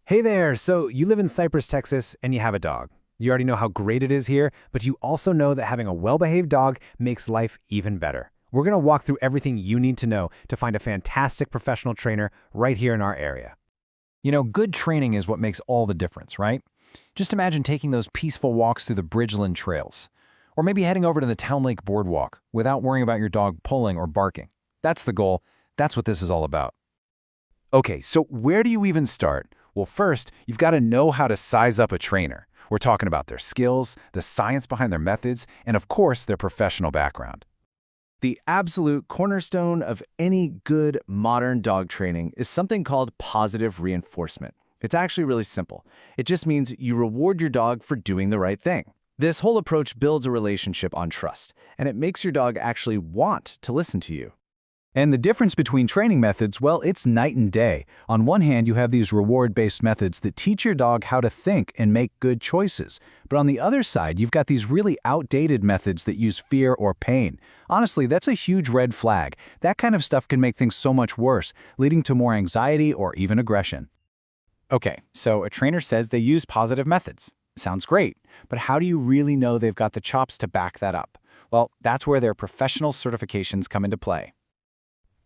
Hey there, so you live in Cypress, Texas, and you have a dog. You already know how great it is here, but you also know that having a well-behaved dog makes life even better. We're going to walk through everything you need to know to find a fantastic professional trainer right here in our area. Good training is what makes all the difference, right? Just imagine taking those peaceful walks through the Bridgeland trails, or maybe heading over to the Town Lake Boardwalk without worrying about your dog pulling or barking. That's the goal. That's what this is all about. Okay, so where do you even start? Well, first, you've got to know how to size up a trainer. We're talking about their skills, the science behind their methods, and of course, their professional background. The absolute cornerstone of any good modern dog training is something called positive reinforcement. It's actually really simple. It just means you reward your dog for doing the right thing. This whole approach builds a relationship on trust, and it makes your dog actually want to listen to you. And the difference between training methods, well, it's night and day. On one hand, you have these reward-based methods that teach your dog how to think and make good choices. But on the other side, you've got these really outdated methods that use fear or pain. Honestly, that's a huge red flag. That kind of stuff can make things so much worse, leading to more anxiety or even aggression. Okay, so a trainer says they use positive methods. Sounds great, but how do you really know they've got the chops to back that up? Well, that's where their professional certifications come into play.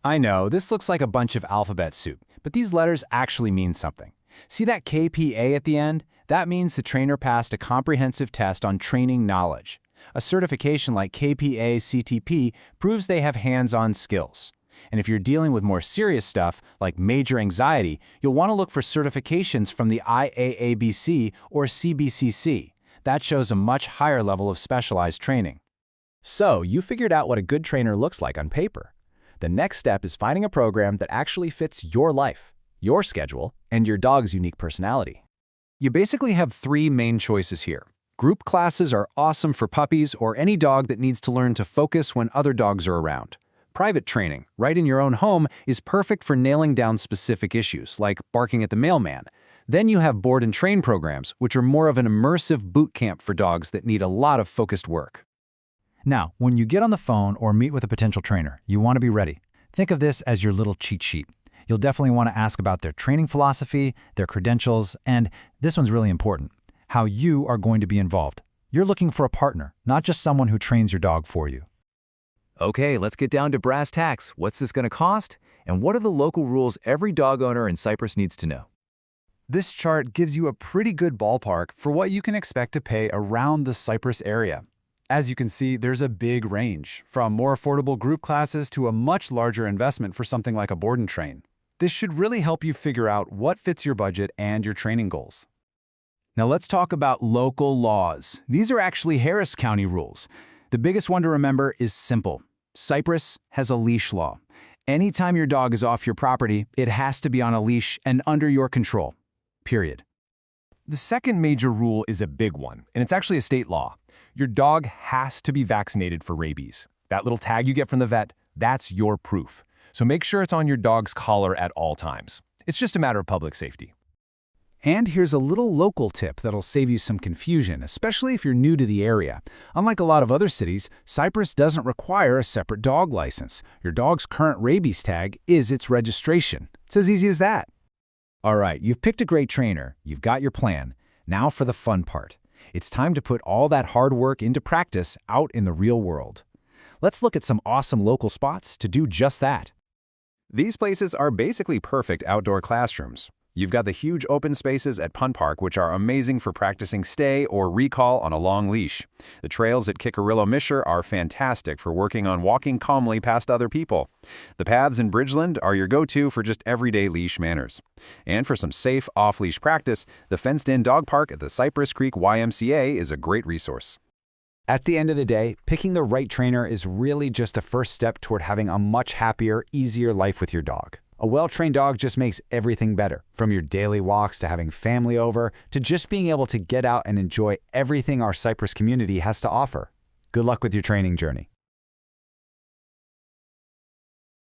I know, this looks like a bunch of alphabet soup, but these letters actually mean something. See that KPA at the end? That means the trainer passed a comprehensive test on training knowledge. A certification like KPA CTP proves they have hands-on skills. And if you're dealing with more serious stuff, like major anxiety, you'll want to look for certifications from the IAABC or CBCC. That shows a much higher level of specialized training. So, you figured out what a good trainer looks like on paper. The next step is finding a program that actually fits your life, your schedule, and your dog's unique personality. You basically have three main choices here. Group classes are awesome for puppies or any dog that needs to learn to focus when other dogs are around. Private training, right in your own home, is perfect for nailing down specific issues, like barking at the mailman. Then you have board and train programs, which are more of an immersive boot camp for dogs that need a lot of focused work. Now, when you get on the phone or meet with a potential trainer, you want to be ready. Think of this as your little cheat sheet. You'll definitely want to ask about their training philosophy, their credentials, and this one's really important, how you are going to be involved. You're looking for a partner, not just someone who trains your dog for you. Okay, let's get down to brass tacks. What's this going to cost? And what are the local rules every dog owner in Cypress needs to know? This chart gives you a pretty good ballpark for what you can expect to pay around the Cypress area. As you can see, there's a big range, from more affordable group classes to a much larger investment for something like a board and train. This should really help you figure out what fits your budget and your training goals. Now let's talk about local laws. These are actually Harris County rules. The biggest one to remember is simple. Cypress has a leash law. Anytime your dog is off your property, it has to be on a leash and under your control. Period. The second major rule is a big one, and it's actually a state law. Your dog has to be vaccinated for rabies. That little tag you get from the vet, that's your proof. So make sure it's on your dog's collar at all times. It's just a matter of public safety. And here's a little local tip that'll save you some confusion, especially if you're new to the area. Unlike a lot of other cities, Cypress doesn't require a separate dog license. Your dog's current rabies tag is its registration. It's as easy as that. All right, you've picked a great trainer. You've got your plan. Now for the fun part. It's time to put all that hard work into practice out in the real world. Let's look at some awesome local spots to do just that. These places are basically perfect outdoor classrooms. You've got the huge open spaces at Punt Park, which are amazing for practicing stay or recall on a long leash. The trails at Kickerillo Misher are fantastic for working on walking calmly past other people. The paths in Bridgeland are your go-to for just everyday leash manners. And for some safe off-leash practice, the fenced-in dog park at the Cypress Creek YMCA is a great resource. At the end of the day, picking the right trainer is really just the first step toward having a much happier, easier life with your dog. A well-trained dog just makes everything better, from your daily walks to having family over, to just being able to get out and enjoy everything our Cypress community has to offer. Good luck with your training journey.